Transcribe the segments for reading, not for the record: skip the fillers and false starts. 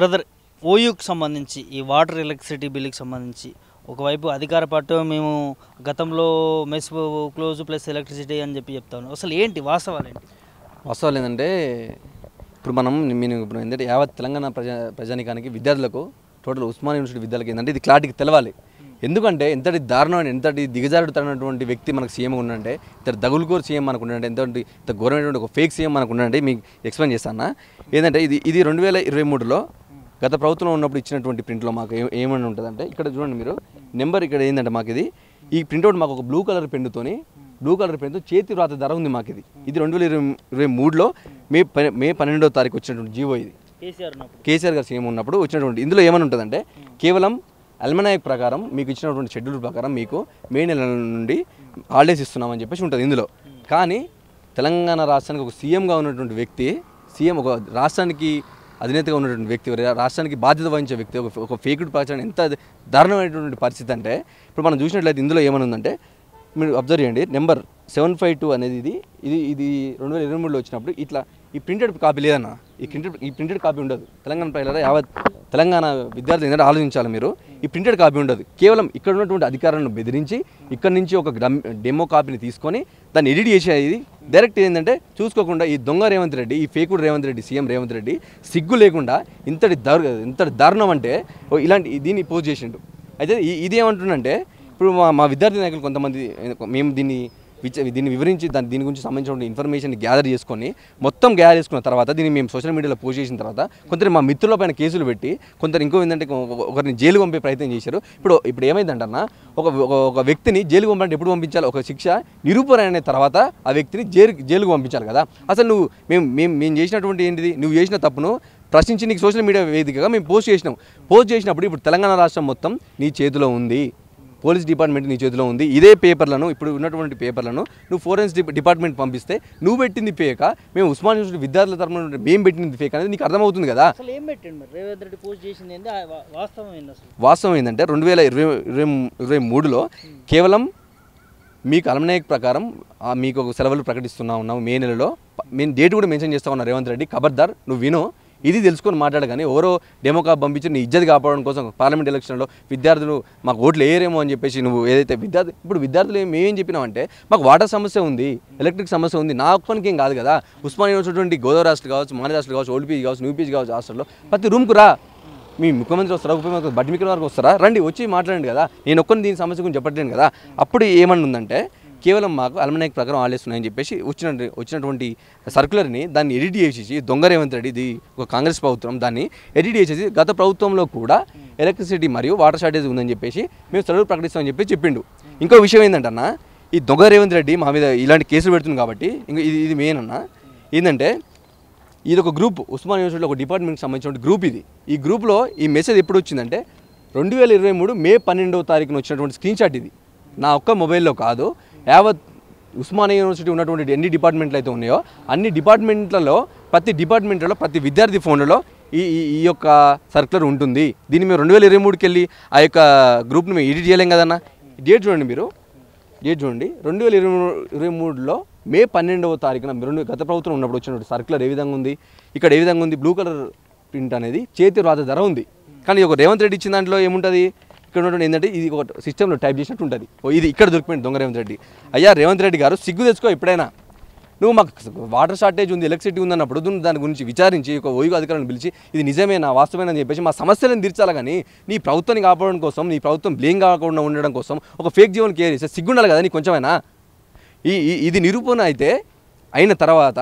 Brother, ఓయూకి సంబంధించి ఈ water electricity బిల్లుకి సంబంధించి ఒకవైపు అధికార పార్టీ మేము గతంలో మెస్ క్లోజ్ ప్లస్ ఎలక్ట్రిసిటీ అని చెప్తాను. అసలు ఏంటి వాస్తవాలు ఏంటి? వాస్తవాలు ఏంటంటే ఇప్పుడు ఇప్పుడు ఏంటంటే యావత్ తెలంగాణ ప్రజానికానికి విద్యార్థులకు టోటల్ ఉస్మానియా యూనివర్సిటీ విద్యార్థులకు ఏంటంటే ఇది క్లారిటీకి తెలవాలి. ఎందుకంటే ఎంతటి దారుణమైన ఎంతటి దిగజారుతున్నటువంటి వ్యక్తి మనకు సీఎం ఉండంటే, ఇంత దగులుకోరు సీఎం మనకు ఉండంటే, ఇంత ఘోరమైనటువంటి ఒక ఫేక్ సీఎం మనకు ఉండంటే మీకు ఎక్స్ప్లెయిన్ చేస్తాను. ఏంటంటే ఇది 2023లో గత ప్రభుత్వంలో ఉన్నప్పుడు ఇచ్చినటువంటి ప్రింట్లో మాకు ఏమని ఉంటుందంటే, ఇక్కడ చూడండి మీరు నెంబర్, ఇక్కడ ఏంటంటే మాకు ఈ ప్రింట్అవుట్ మాకు ఒక బ్లూ కలర్ పెన్నుతో చేతి రాత ధర ఉంది మాకు. ఇది 2023లో మే 12వ తారీఖు వచ్చినటువంటి జీవో. ఇది కేసీఆర్ గారు సీఎం ఉన్నప్పుడు వచ్చినటువంటి. ఇందులో ఏమని ఉంటుందంటే, కేవలం అల్మనాయక్ ప్రకారం మీకు ఇచ్చినటువంటి షెడ్యూల్ ప్రకారం మీకు మే నెల నుండి హాలిడేస్ ఇస్తున్నామని చెప్పేసి ఉంటుంది ఇందులో. కానీ తెలంగాణ రాష్ట్రానికి ఒక సీఎంగా ఉన్నటువంటి వ్యక్తి, ఒక రాష్ట్రానికి అధినేతగా ఉన్నటువంటి వ్యక్తి, రాష్ట్రానికి బాధ్యత వహించే వ్యక్తి ఒక ఫేక్డ్ ప్రచారం ఎంత దారుణమైనటువంటి పరిస్థితి అంటే, ఇప్పుడు మనం చూసినట్లయితే ఇందులో ఏమని ఉందంటే, మీరు అబ్జర్వ్ చేయండి, నెంబర్ 752 అనేది ఇది 2023లో వచ్చినప్పుడు ఇట్లా ఈ ప్రింటెడ్ కాపీ లేదన్న. ఈ ప్రింటెడ్ కాపీ ఉండదు. తెలంగాణ ప్రజల యావత్ తెలంగాణ విద్యార్థులు ఏంటంటే ఆలోచించాలి మీరు. ఈ ప్రింటెడ్ కాపీ ఉండదు. కేవలం ఇక్కడ ఉన్నటువంటి అధికారులను బెదిరించి ఇక్కడ నుంచి ఒక డెమో కాపీని తీసుకొని దాన్ని ఎడిట్ చేసేది డైరెక్ట్ ఏంటంటే చూసుకోకుండా ఈ దొంగ రేవంత్ రెడ్డి, ఈ ఫేకుడు రేవంత్ రెడ్డి, సీఎం రేవంత్ రెడ్డి సిగ్గు లేకుండా ఇంతటి దారుణం అంటే ఇలాంటి దీన్ని పోస్ట్ చేసిండు. అయితే ఇది ఏమంటుందంటే, ఇప్పుడు మా విద్యార్థి నాయకులు కొంతమంది మేము దీన్ని వివరించి దీని గురించి సంబంధించిన ఇన్ఫర్మేషన్ గ్యాదర్ చేసుకున్న తర్వాత దీన్ని మేము సోషల్ మీడియాలో పోస్ట్ చేసిన తర్వాత కొందరు మా మిత్రుల పైన కేసులు పెట్టి కొందరు ఏంటంటే ఒకరిని జైలు పంపే ప్రయత్నం చేశారు. ఇప్పుడు ఏమైందంటన్నా, ఒక వ్యక్తిని జైలుకు పంపాలంటే ఎప్పుడు పంపించాలి? ఒక శిక్ష నిరూపణ అయిన తర్వాత ఆ వ్యక్తిని జైలుకు పంపించాలి కదా. అసలు మేము చేసినటువంటి ఏంటిది, నువ్వు చేసిన తప్పును ప్రశ్నించి నీకు సోషల్ మీడియా వేదికగా మేము పోస్ట్ చేసినప్పుడు ఇప్పుడు తెలంగాణ రాష్ట్రం మొత్తం నీ చేతిలో ఉంది, పోలీస్ డిపార్ట్మెంట్ నీ చేతిలో ఉంది. ఇదే పేపర్లను, ఇప్పుడు ఉన్నటువంటి పేపర్లను నువ్వు ఫోరెన్సిక్ డిపార్ట్మెంట్ పంపిస్తే నువ్వు పెట్టింది ఫేక, మేము ఉస్మానియా యూనివర్సిటీ విద్యార్థుల తరఫున మేము పెట్టింది ఫేక్ అనేది నీకు అర్థమవుతుంది కదా. వాస్తవం ఏంటంటే 2023లో కేవలం మీకు అల్మనాయక్ ప్రకారం మీకు ఒక సెలవులు ఉన్నాము మే నెలలో. మేము డేట్ కూడా మెన్షన్ చేస్తా ఉన్నా, రేవంత్ రెడ్డి ఖబర్దార్ నువ్వు విను, ఇది తెలుసుకొని మాట్లాడు. కానీ ఎవరో డెమోకా పంపించి నీ ఇజ్జత్ కాపాడడం కోసం పార్లమెంట్ ఎలక్షన్లో విద్యార్థులు మాకు ఓట్లు వేయరేమో అని చెప్పేసి నువ్వు ఏదైతే విద్యార్థులు మేమేం చెప్పినామంటే, మాకు వాటర్ సమస్య ఉంది, ఎలక్ట్రిక్ సమస్య ఉంది, నా ఒక్కనికి ఏం కాదు కదా. ఉస్మానియా యూనివర్సిటీ గోదావరి హాస్టల్ కావచ్చు, మానేర్ హాస్టల్ కావచ్చు, ఓల్డ్ పీజీ కావచ్చు, న్యూ పీజీ కావచ్చు, హాస్టల్లో ప్రతి రూమ్కు రా. మీ ముఖ్యమంత్రి వస్తారా, ఉపముఖ్యమంత్రి బట్టిమిక్కల వరకు వస్తారా, రండి వచ్చి మాట్లాడండి కదా. నేను ఒక్కరిని దీని సమస్య గురించి చెప్పట్లేను కదా. అప్పుడు ఏమని ఉందంటే, కేవలం మాకు అల్మనాయక్ ప్రకారం హాలిడేస్ ఉన్నాయని చెప్పేసి వచ్చినటువంటి సర్క్యులర్ని దాన్ని ఎడిట్ చేసేసి దొంగ రేవంత్ రెడ్డి, ఇది ఒక కాంగ్రెస్ ప్రభుత్వం, దాన్ని ఎడిట్ చేసేసి గత ప్రభుత్వంలో కూడా ఎలక్ట్రిసిటీ మరియు వాటర్ షార్టేజ్ ఉందని చెప్పేసి మేము సెలవులు ప్రకటిస్తామని చెప్పి చెప్పిండు. ఇంకో విషయం ఏంటంటన్నా, ఈ దొంగ రేవంత్ రెడ్డి మా మీద ఇలాంటి కేసులు పెడుతుంది కాబట్టి ఇంకా ఇది మెయిన్ అన్న. ఏంటంటే ఇది ఒక గ్రూప్, ఉస్మానియా యూనివర్సిటీలో ఒక డిపార్ట్మెంట్కి సంబంధించిన గ్రూప్. ఈ గ్రూప్లో ఈ మెసేజ్ ఎప్పుడు వచ్చిందంటే 2023 మే 12వ తారీఖున వచ్చినటువంటి స్క్రీన్ షాట్. ఇది నా ఒక్క మొబైల్లో కాదు, యావత్ ఉస్మానియా యూనివర్సిటీ ఉన్నటువంటి ఎన్ని డిపార్ట్మెంట్లు అయితే ఉన్నాయో అన్ని డిపార్ట్మెంట్లలో ప్రతి విద్యార్థి ఫోన్లలో ఈ యొక్క సర్క్యులర్ ఉంటుంది. దీన్ని మేము 2023కి వెళ్ళి ఆ యొక్క గ్రూప్ని మేము ఎడిట్ చేయలేం కదన్న. డేట్ చూడండి మీరు, 2023లో మే 12వ తారీఖున గత ప్రభుత్వం ఉన్నప్పుడు వచ్చినటువంటి సర్క్యులర్ ఏ విధంగా ఉంది, ఇక్కడ ఏ విధంగా ఉంది, బ్లూ కలర్ ప్రింట్ అనేది చేతి రాత ధర ఉంది. కానీ ఒక రేవంత్ రెడ్డి ఇచ్చిన దాంట్లో ఏముంటుంది, ఇక్కడ ఉన్నటువంటి ఏంటంటే ఇది ఒక సిస్టంలో టైప్ చేసినట్టు ఉంటుంది. ఇది ఇక్కడ దొరికిపోయింది దొంగ రేవంత్ రెడ్డి. అయ్యా రేవంత్ రెడ్డి గారు సిగ్గు తెచ్చుకో. ఎప్పుడైనా నువ్వు మాకు వాటర్ షార్టేజ్ ఉంది, ఎలక్ట్రిసిటీ ఉంది అన్నప్పుడు దాని గురించి విచారించి ఒక ఓయూ అధికారులను పిలిచి ఇది నిజమేనా వాస్తవేనా అని చెప్పేసి మా సమస్యలను తీర్చాలి. కానీ నీ ప్రభుత్వాన్ని కాపాడడం కోసం, నీ ప్రభుత్వం బ్లేమ్ కాకుండా ఉండడం కోసం ఒక ఫేక్ జీవన్ కేర్ చేస్తే సిగ్గుండాలి కదా నీకు కొంచెమైనా. ఇది నిరూపణ అయితే అయిన తర్వాత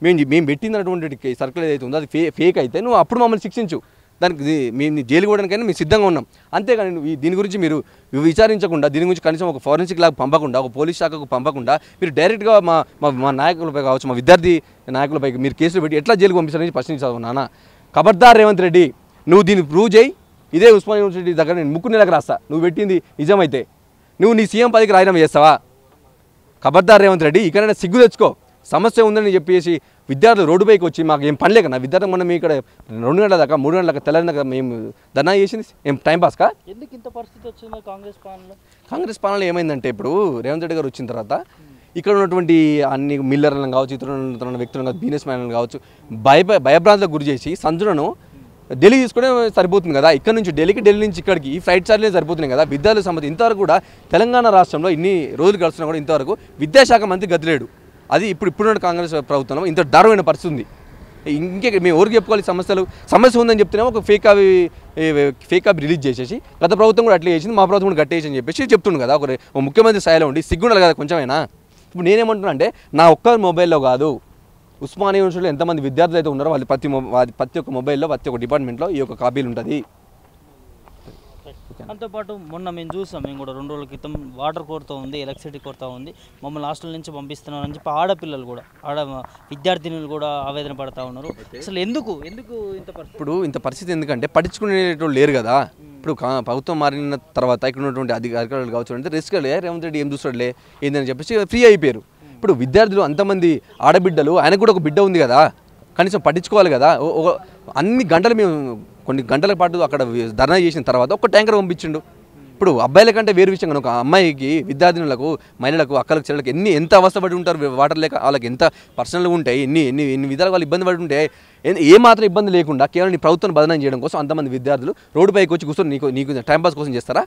మేము పెట్టినటువంటి సర్కిల్ ఏదైతే ఉందో అది ఫేక్ అయితే నువ్వు అప్పుడు మమ్మల్ని శిక్షించు. దానికి మేము జైలు పోవడానికైనా మేము సిద్ధంగా ఉన్నాం. అంతేగాని దీని గురించి మీరు విచారించకుండా, దీని గురించి కనీసం ఒక ఫోరెన్సిక్ ల్యాబ్ పంపకుండా, ఒక పోలీస్ శాఖకు పంపకుండా మీరు డైరెక్ట్గా మా నాయకులపై కావచ్చు, మా విద్యార్థి నాయకులపై మీరు కేసులు పెట్టి ఎట్లా జైలుకు పంపిస్తారని ప్రశ్నించావు నాన్న. ఖబర్దార్ రేవంత్ రెడ్డి, నువ్వు దీన్ని ప్రూవ్ చేయి. ఇదే ఉస్మానియా యూనివర్సిటీ దగ్గర నేను ముక్కు నెలకు రాస్తా, నువ్వు పెట్టింది నిజమైతే. నువ్వు నీ సీఎం పదవికి రాజీనామా చేస్తావా? ఖబర్దార్ రేవంత్ రెడ్డి, ఇక్కడైనా సిగ్గు తెచ్చుకో. సమస్య ఉందని చెప్పేసి విద్యార్థులు రోడ్డుపైకి వచ్చి మాకు ఏం పనిలేక నా విద్యార్థి మొన్న మీ ఇక్కడ 2 గంటల దాకా 3 గంటల దాకా తెల్లారినాక మేము ధర్నా చేసింది ఏం టైం పాస్కా? ఎందుకు ఇంత పరిస్థితి వచ్చింది కాంగ్రెస్ పాలనలో ఏమైందంటే, ఇప్పుడు రేవంత్ రెడ్డి గారు వచ్చిన తర్వాత ఇక్కడ ఉన్నటువంటి అన్ని మిల్లర్లను కావచ్చు, ఇతర వ్యక్తులను కావచ్చు, బిజినెస్ మ్యాన్లను కావచ్చు భయభ్రాంతులకు గురి చేసి సంచులను ఢిల్లీ తీసుకునే సరిపోతుంది కదా, ఇక్కడ నుంచి ఢిల్లీ నుంచి ఇక్కడికి ఈ ఫ్లైట్ ఛార్జీలే సరిపోతున్నాయి కదా. విద్యార్థులకు సంబంధించి ఇంతవరకు కూడా తెలంగాణ రాష్ట్రంలో ఇన్ని రోజులు గడుస్తున్నా కూడా ఇంతవరకు విద్యాశాఖ మంత్రి గతిలేడు. అది ఇప్పుడున్న కాంగ్రెస్ ప్రభుత్వంలో ఇంత దారుణమైన పరిస్థితి ఉంది. ఇంకే మేము ఎవరికి చెప్పుకోవాలి, సమస్య ఉందని చెప్తేనే ఒక ఫేక్ అవి రిలీజ్ చేసేసి గత ప్రభుత్వం కూడా అట్లా చేసింది, మా ప్రభుత్వం కూడా గట్టేసి అని చెప్పేసి చెప్తుండు కదా. ఒక ముఖ్యమంత్రి స్థాయిలో ఉండి సిగ్గుండాలి కదా కొంచెమైనా. ఇప్పుడు నేనేమంటున్నా అంటే నా ఒక్క మొబైల్లో కాదు, ఉస్మానియా యూనివర్సిటీలో ఎంతమంది విద్యార్థులు అయితే ఉన్నారో వాళ్ళు ప్రతి ఒక్క మొబైల్లో ప్రతి ఒక్క డిపార్ట్మెంట్లో ఈ యొక్క కాపీలు ఉంటుంది. దాంతోపాటు మొన్న మేము చూసాం, మేము కూడా 2 రోజుల క్రితం వాటర్ కొరత ఉంది, ఎలక్ట్రిసిటీ కొరత ఉంది, మమ్మల్ని హాస్టల్ నుంచి పంపిస్తున్నారని చెప్పి ఆడపిల్లలు కూడా విద్యార్థినులు కూడా ఆవేదన పడతా ఉన్నారు. అసలు ఎందుకు ఇంత పరిస్థితి? ఇప్పుడు ఇంత పరిస్థితి ఎందుకంటే పట్టించుకునేటోళ్ళు లేరు కదా. ఇప్పుడు ప్రభుత్వం మారిన తర్వాత ఇక్కడ ఉన్నటువంటి అధికారులు కావచ్చు అంటే రిస్క్ రేవంత్ రెడ్డి ఏం చూస్తాడులే ఏందని చెప్పేసి ఫ్రీ అయిపోయారు. ఇప్పుడు విద్యార్థులు అంతమంది ఆడబిడ్డలు, ఆయనకు కూడా ఒక బిడ్డ ఉంది కదా, కనీసం పట్టించుకోవాలి కదా. అన్ని గంటలు మేము కొన్ని గంటల పాటు అక్కడ ధర్నా చేసిన తర్వాత ఒక ట్యాంకర్ పంపించిండు. ఇప్పుడు అబ్బాయిల కంటే వేరు విషయం కనుక అమ్మాయికి, విద్యార్థినులకు, మహిళలకు, అక్కలకు, చెల్లెలకు ఎంత అవస్థపడి ఉంటారు వాటర్ లేక, వాళ్ళకి ఎంత పర్సనల్గా ఉంటాయి, ఎన్ని విధాలు వాళ్ళు ఇబ్బంది పడి ఉంటే ఏ మాత్రం ఇబ్బంది లేకుండా కేవలం నీ ప్రభుత్వాన్ని బదనాం చేయడం కోసం అంతమంది విద్యార్థులు రోడ్డుపైకి వచ్చి కూర్చొని నీకు టైంపాస్ కోసం చేస్తారా?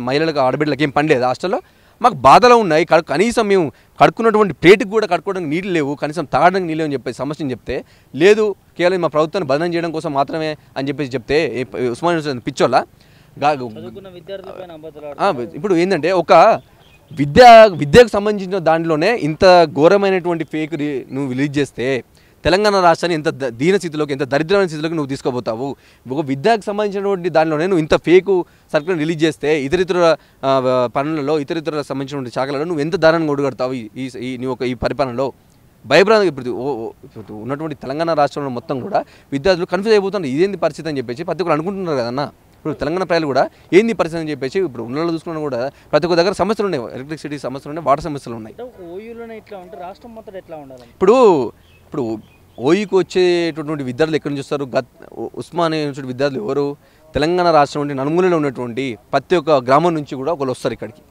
మహిళలకు, ఆడబిడ్డలకు ఏం పని లేదు హాస్టల్లో? మాకు బాధలు ఉన్నాయి, కనీసం మేము కడుక్కున్నటువంటి ప్లేట్కి కూడా కడుక్కోవడానికి నీళ్ళు లేవు, కనీసం తాగడానికి నీళ్ళు అని చెప్పి సమస్యను చెప్తే లేదు కేవలం మా ప్రభుత్వాన్ని బదనం చేయడం కోసం మాత్రమే అని చెప్పేసి చెప్తే ఉస్మానియా పిచ్చోళ్ళ. ఇప్పుడు ఏంటంటే ఒక విద్యకు సంబంధించిన దాంట్లోనే ఇంత ఘోరమైనటువంటి ఫేక్ నువ్వు రిలీజ్ చేస్తే తెలంగాణ రాష్ట్రాన్ని ఎంత దీన స్థితిలోకి, ఎంత దరిద్రమైన స్థితిలోకి నువ్వు తీసుకుపోతావు. ఒక విద్యకు సంబంధించినటువంటి దానిలోనే నువ్వు ఇంత ఫేకు సర్కులను రిలీజ్ చేస్తే ఇతరితర పనులలో, ఇతరితర సంబంధించినటువంటి శాఖలలో నువ్వు ఎంత దారుణంగా ఒడుగడతావు ఈ పరిపాలనలో? భయభ్రాంతి. ఇప్పుడు ఉన్నటువంటి తెలంగాణ రాష్ట్రంలో మొత్తం కూడా విద్యార్థులు కన్ఫ్యూజ్ అయిపోతున్నారు, ఇదేంది పరిస్థితి అని చెప్పేసి ప్రతి ఒక్కరు అనుకుంటున్నారు కదన్నా. ఇప్పుడు తెలంగాణ ప్రజలు కూడా ఏంది పరిస్థితి అని చెప్పేసి ఇప్పుడు ఉన్నలో చూసుకున్నా కూడా ప్రతి ఒక్క దగ్గర సమస్యలు ఉన్నాయి, ఎలక్ట్రిసిటీ సమస్యలు ఉన్నాయి, వాటర్ సమస్యలు ఉన్నాయి. ఇప్పుడు ఓయూకి వచ్చేటటువంటి విద్యార్థులు ఎక్కడి నుంచి వస్తారు? ఉస్మానియా యూనివర్సిటీ విద్యార్థులు ఎవరు? తెలంగాణ రాష్ట్రం నుండి నలుమూలలో ఉన్నటువంటి ప్రతి ఒక్క గ్రామం నుంచి కూడా ఒకళ్ళు వస్తారు ఇక్కడికి.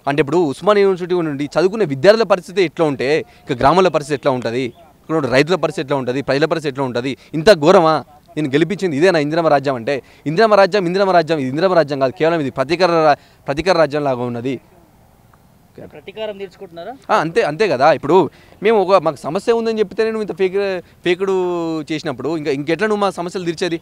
అంటే ఇప్పుడు ఉస్మానియా యూనివర్సిటీ నుండి చదువుకునే విద్యార్థుల పరిస్థితి ఎట్లా ఉంటే ఇక గ్రామాల పరిస్థితి ఎట్లా ఉంటుంది, ఇక్కడ రైతుల పరిస్థితి ఎట్లా ఉంటుంది, ప్రజల పరిస్థితి ఎట్లా ఉంటుంది? ఇంత ఘోరమా? నేను గెలిపించింది ఇదేనా ఇందిరమ రాజ్యం అంటే? ఇందిరమ రాజ్యం ఇది ఇందిరమ రాజ్యం కాదు, కేవలం ఇది ప్రతీకార రాజ్యం లాగా ఉన్నది. ప్రతీకారం తీర్చుకుంటున్నారా? అంతే కదా. ఇప్పుడు మేము మాకు సమస్య ఉందని చెప్తేనే నువ్వు ఇంత ఫేకుడు చేసినప్పుడు ఇంకెట్లా నువ్వు మా సమస్యలు తీర్చేది?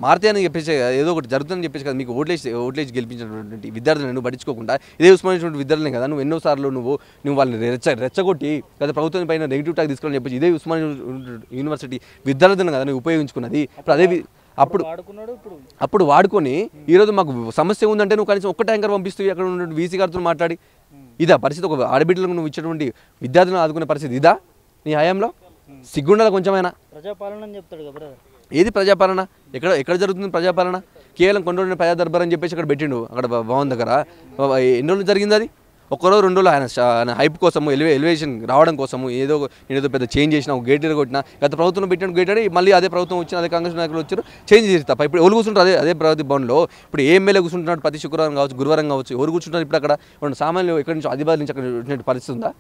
మారితే అని చెప్పేసి ఏదో ఒకటి జరుగుతుందని చెప్పేసి కదా మీకు ఓట్లేసి గెలిపించినటువంటి విద్యార్థులను నువ్వు పట్టించుకోకుండా ఇదే ఉస్మానియా విద్యార్థులే కదా నువ్వు ఎన్నోసార్లు నువ్వు వాళ్ళని రెచ్చగొట్టి గత ప్రభుత్వం పైన నెగిటివ్ టాక్ తీసుకోవాలని చెప్పేసి ఇదే ఉస్మానియా యూనివర్సిటీ విద్యార్థులను కదా నువ్వు ఉపయోగించుకున్నది. అప్పుడు వాడుకొని ఈరోజు మాకు సమస్య ఉందంటే నువ్వు కనీసం ఒక్క ట్యాంకర్ పంపిస్తూ అక్కడ ఉన్న వీసీ గారితో మాట్లాడి ఇదా పరిస్థితి? ఒక ఆడబిడ్డలకు నువ్వు ఇచ్చినటువంటి విద్యార్థులను ఆదుకునే పరిస్థితి ఇదా నీ హయాంలో? సిగ్గుండాలి కొంచెమైనా. ప్రజాపాలన అని చెప్తాడు కదా. ఏది ప్రజాపాలన? ఎక్కడ జరుగుతుంది ప్రజాపాలన? కేవలం కొన్ని రోజులు ప్రజా దర్బార్ అని చెప్పేసి అక్కడ పెట్టిండు, అక్కడ భవన్ దగ్గర. ఎన్ని రోజులు జరిగింది అది? ఒక్కరోజు 2 రోజులు ఆయన హైప్ కోసము, ఎలివేషన్ రావడం కోసము ఏదో పెద్ద చేంజ్ చేసిన, ఒక గేట్ కొట్టిన, గత ప్రభుత్వం పెట్టిన గేట్ అని మళ్ళీ అదే ప్రభుత్వం వచ్చిన, అదే కాంగ్రెస్ నాయకులు వచ్చారు, చేంజ్ చేసి తప్ప ఇప్పుడు ఎవరు కూర్చుంటారు? అదే ప్రగతి భవన్లో ఇప్పుడు ఏ ఎమ్మెల్యే కూర్చుంటున్నాడు? ప్రతి శుక్రవారం కావచ్చు, గురువారం కావచ్చు, ఎవరు కూర్చుంటారు ఇప్పుడు అక్కడ? సామాన్యులు ఎక్కడి నుంచి అధిబాధ నుంచి అక్కడ వచ్చినట్టు పరిస్థితి ఉందా?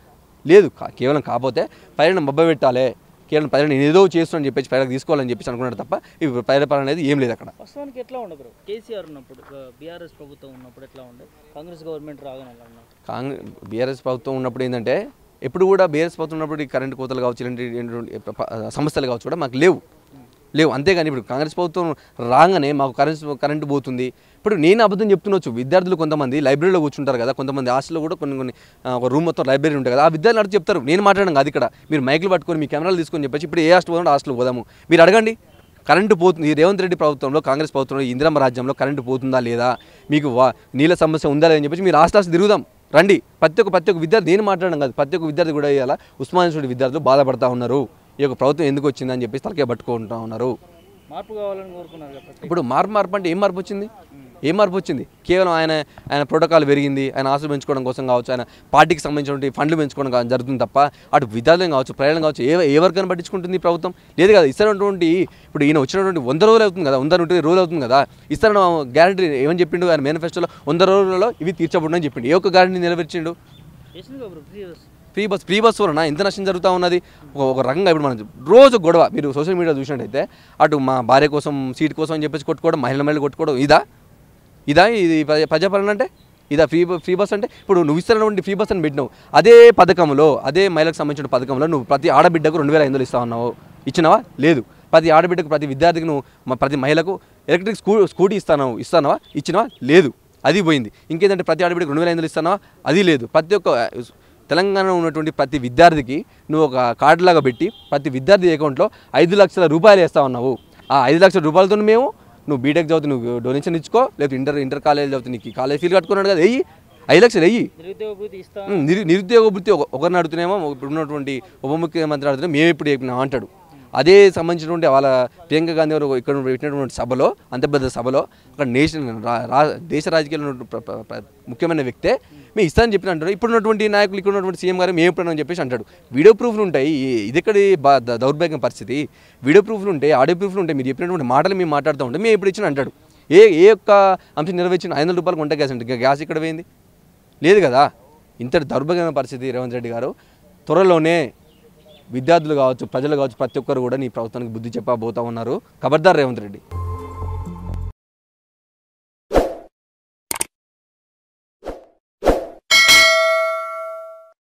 లేదు. కేవలం కాకపోతే పైన మబ్బ పెట్టాలి, కేవలం ప్రజలు నేను ఏదో చేస్తున్నాను చెప్పేసి ప్రజలకు తీసుకోవాలని చెప్పేసి అనుకున్నాడు తప్ప ఈ ప్రజల పాలన అనేది ఏం లేదు అక్కడ. వాస్తవానికి ఎట్లా ఉండదు? కేసీఆర్ ఉన్నప్పుడు, బీఆర్ఎస్ ప్రభుత్వం ఉన్నప్పుడు ఎట్లా ఉండే? కాంగ్రెస్ గవర్నమెంట్ రాగానే బీఆర్ఎస్ ప్రభుత్వం ఉన్నప్పుడు ఏంటంటే ఎప్పుడు కూడా బీఆర్ఎస్ ప్రభుత్వం ఉన్నప్పుడు కరెంటు కోతలు కావచ్చు, ఇలాంటి సమస్యలు కావచ్చు కూడా మాకు లేవు. అంతేగాని ఇప్పుడు కాంగ్రెస్ ప్రభుత్వం రాగానే మాకు కరెంటు పోతుంది. ఇప్పుడు నేను అబద్ధం చెప్తున్నచ్చు. విద్యార్థులు కొంతమంది లైబ్రరీలో కూర్చుంటారు కదా, కొంతమంది హాస్టల్లో కూడా కొన్ని ఒక రూమ్ మొత్తం లైబ్రరీ ఉంటుంది కదా, ఆ విద్యార్థులు అడిగి చెప్తారు. నేను మాట్లాడడం కాదు ఇక్కడ, మీరు మైకులు పట్టుకొని మీ కెమెరాలు తీసుకొని చెప్పేసి ఇప్పుడు ఏ హాస్టల్ పోదాము మీరు అడగండి. కరెంటు పోతుంది. రేవంత్ రెడ్డి ప్రభుత్వంలో, కాంగ్రెస్ ప్రభుత్వంలో, ఇందిరమ్మ రాజ్యంలో కరెంటు పోతుందా లేదా, మీకు నీళ్ళ సమస్య ఉందా లేదని చెప్పేసి మీరు హాస్టల్స్ తిరుగుదాం రండి. ప్రతి ఒక్క విద్యార్థి, నేను మాట్లాడడం కాదు, ప్రతి ఒక్క విద్యార్థి కూడా ఇవాళ ఉస్మానియా విద్యార్థులు బాధపడతా ఉన్నారు. ఈ యొక్క ప్రభుత్వం ఎందుకు వచ్చిందని చెప్పేసి తలకే పట్టుకుంటూ ఉన్నారు. మార్పు కావాలని కోరుకున్నారు. ఇప్పుడు మార్పు అంటే ఏం మార్పు వచ్చింది? కేవలం ఆయన ప్రోటోకాల్ పెరిగింది, ఆయన ఆశలు పెంచుకోవడం కోసం కావచ్చు, ఆయన పార్టీకి సంబంధించినటువంటి ఫండ్లు పెంచుకోవడం జరుగుతుంది తప్ప అటు విద్యార్థులు కావచ్చు, ప్రజలను కావచ్చు, ఏ వర్గాన్ని పట్టించుకుంటుంది ప్రభుత్వం? లేదు కదా. ఇస్తున్నటువంటి ఇప్పుడు ఈయన వచ్చినటువంటి 100 రోజులు అవుతుంది కదా, 120 రోజులు అవుతుంది కదా, ఇస్తారన్న గ్యారంటీ ఏమని చెప్పిండు ఆయన మేనిఫెస్టోలో? 100 రోజులలో ఇవి తీర్చబడునని చెప్పిండు. ఏ ఒక్క గ్యారంటీ నెరవేర్చిండు? ఫ్రీ బస్ వలన ఎంత నష్టం జరుగుతూ ఉన్నది. ఒక రకంగా ఇప్పుడు మనం రోజు గొడవ మీరు సోషల్ మీడియా చూసినట్టయితే అటు మా భార్య కోసం సీట్ కోసం అని చెప్పేసి కొట్టుకోవడం, మహిళలు కొట్టుకోవడం, ఇది ప్రజాపాలన అంటే ఇదా ఫ్రీ బస్ అంటే? ఇప్పుడు నువ్వు ఇస్తున్నటువంటి ఫ్రీ బస్ అని పెట్టినావు, అదే పథకంలో అదే మహిళలకు సంబంధించిన పథకంలో నువ్వు ప్రతి ఆడబిడ్డకు 2500 ఇస్తా ఉన్నావు, ఇచ్చినావా? లేదు. ప్రతి ఆడబిడ్డకు ప్రతి విద్యార్థికి నువ్వు ప్రతి మహిళకు ఎలక్ట్రిక్ స్కూటీ ఇస్తావా? ఇచ్చినావా? లేదు. అది పోయింది. ఇంకేంటంటే ప్రతి ఆడబిడ్డకు 2500 ఇస్తావా? అది లేదు. ప్రతి ఒక్క తెలంగాణలో ఉన్నటువంటి ప్రతి విద్యార్థికి నువ్వు ఒక కార్డులాగా పెట్టి ప్రతి విద్యార్థి అకౌంట్లో 5 లక్షల రూపాయలు వేస్తా ఉన్నావు. ఆ 5 లక్షల రూపాయలతో నువ్వు బీటెక్ చదువుతూ నువ్వు డొనేషన్ ఇచ్చుకో, లేకపోతే ఇంటర్ కాలేజ్ చదువుతూ నీకు కాలేజ్ ఫీజు కట్టుకున్నాడు కదా, 5 లక్షలు నిరుద్యోగ వృత్తి ఒకరిని అడుగుతున్నామో, ఇప్పుడు ఉన్నటువంటి ఉప ముఖ్యమంత్రి అడుగుతున్నా మేము ఇప్పుడు చెప్పినా అంటాడు. అదే సంబంధించినటువంటి వాళ్ళ ప్రియాంక గాంధీ గారు ఇక్కడ పెట్టినటువంటి సభలో, అంత పెద్ద సభలో అక్కడ దేశ రాజకీయాల్లో ముఖ్యమైన వ్యక్తే మేము ఇస్తానని చెప్పిన అంటారు. ఇప్పుడున్నటువంటి నాయకులు, ఇక్కడ ఉన్నటువంటి సీఎం గారు మేము ఎప్పుడని చెప్పేసి అంటాడు. వీడియో ప్రూఫ్లు ఉంటాయి. ఇది ఎక్కడి దౌర్భాగ్యం పరిస్థితి. వీడియో ప్రూఫ్లు ఉంటాయి, ఆడియో ప్రూఫ్లు ఉంటాయి. మీరు చెప్పినటువంటి మాటలు మేము మాట్లాడుతూ ఉంటే మేము ఎప్పుడు ఇచ్చిన అంటాడు. ఏ యొక్క అంశం నెరవేర్చిన 500 రూపాయలు వంట గ్యాస్ అంటే గ్యాస్ ఇక్కడ పోయింది లేదు కదా. ఇంతటి దౌర్భాగ్యమైన పరిస్థితి. రేవంత్ రెడ్డి గారు త్వరలోనే విద్యార్థులు కావచ్చు, ప్రజలు కావచ్చు, ప్రతి ఒక్కరు కూడా నీ ప్రభుత్వానికి బుద్ధి చెప్పబోతా ఉన్నారు. ఖబర్దార్ రేవంత్ రెడ్డి.